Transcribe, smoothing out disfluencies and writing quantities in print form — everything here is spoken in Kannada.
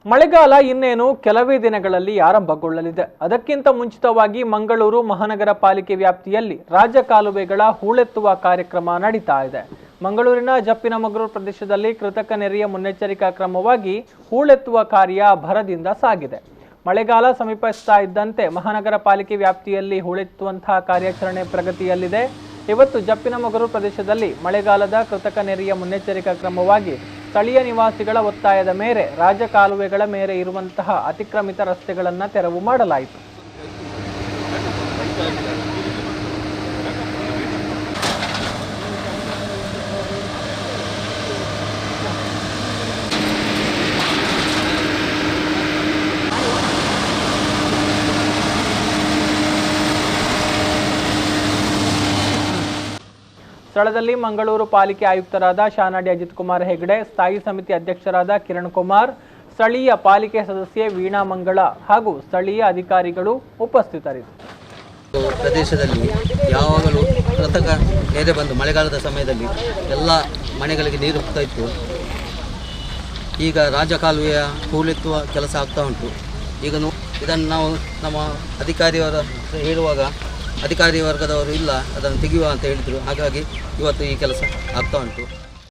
ಮಳೆಗಾಲ ಇನ್ನೇನು ಕೆಲವೇ ದಿನಗಳಲ್ಲಿ ಆರಂಭಗೊಳ್ಳಲಿದೆ. ಅದಕ್ಕಿಂತ ಮುಂಚಿತವಾಗಿ ಮಂಗಳೂರು ಮಹಾನಗರ ಪಾಲಿಕೆ ವ್ಯಾಪ್ತಿಯಲ್ಲಿ ರಾಜಕಾಲುವೆಗಳ ಹೂಳೆತ್ತುವ ಕಾರ್ಯಕ್ರಮ ನಡೀತಾ ಇದೆ. ಮಂಗಳೂರಿನ ಜಪ್ಪಿನಮೊಗರು ಪ್ರದೇಶದಲ್ಲಿ ಕೃತಕ ನೆರೆಯ ಮುನ್ನೆಚ್ಚರಿಕಾ ಕ್ರಮವಾಗಿ ಹೂಳೆತ್ತುವ ಕಾರ್ಯ ಭರದಿಂದ ಸಾಗಿದೆ. ಮಳೆಗಾಲ ಸಮೀಪಿಸ್ತಾ ಇದ್ದಂತೆ ಮಹಾನಗರ ಪಾಲಿಕೆ ವ್ಯಾಪ್ತಿಯಲ್ಲಿ ಹೂಳೆತ್ತುವಂತಹ ಕಾರ್ಯಾಚರಣೆ ಪ್ರಗತಿಯಲ್ಲಿದೆ. ಇವತ್ತು ಜಪ್ಪಿನಮೊಗರು ಪ್ರದೇಶದಲ್ಲಿ ಮಳೆಗಾಲದ ಕೃತಕ ನೆರೆಯ ಮುನ್ನೆಚ್ಚರಿಕಾ ಕ್ರಮವಾಗಿ ಸ್ಥಳೀಯ ನಿವಾಸಿಗಳ ಒತ್ತಾಯದ ಮೇರೆ ರಾಜಕಾಲುವೆಗಳ ಮೇಲೆ ಇರುವಂತಹ ಅತಿಕ್ರಮಿತ ರಸ್ತೆಗಳನ್ನು ತೆರವು ಮಾಡಲಾಯಿತು. ಸ್ಥಳದಲ್ಲಿ ಮಂಗಳೂರು ಪಾಲಿಕೆ ಆಯುಕ್ತರಾದ ಶಾನಾಡಿ ಅಜಿತ್ ಕುಮಾರ್ ಹೆಗಡೆ, ಸ್ಥಾಯಿ ಸಮಿತಿ ಅಧ್ಯಕ್ಷರಾದ ಕಿರಣ್ ಕುಮಾರ್, ಸ್ಥಳೀಯ ಪಾಲಿಕೆ ಸದಸ್ಯೆ ವೀಣಾ ಮಂಗಳ ಹಾಗೂ ಸ್ಥಳೀಯ ಅಧಿಕಾರಿಗಳು ಉಪಸ್ಥಿತರಿದ್ದರು. ಪ್ರದೇಶದಲ್ಲಿ ಯಾವಾಗಲೂ ಕೃತಕ ನೆರೆ ಬಂದು ಮಳೆಗಾಲದ ಸಮಯದಲ್ಲಿ ಎಲ್ಲ ಮನೆಗಳಿಗೆ ನೀರು ಹೋಗ್ತಾ ಇತ್ತು. ಈಗ ರಾಜಕಾಲುವೆಯ ಹೂಳೆತ್ತುವ ಕೆಲಸ ಆಗ್ತಾ ಉಂಟು. ಈಗ ಇದನ್ನು ನಾವು ನಮ್ಮ ಅಧಿಕಾರಿಯವರ ಹೇಳುವಾಗ ಅಧಿಕಾರಿ ವರ್ಗದವರು ಇಲ್ಲ ಅದನ್ನು ತೆಗೆಯುವ ಅಂತ ಹೇಳಿದರು. ಹಾಗಾಗಿ ಇವತ್ತು ಈ ಕೆಲಸ ಆಗ್ತಾ ಉಂಟು.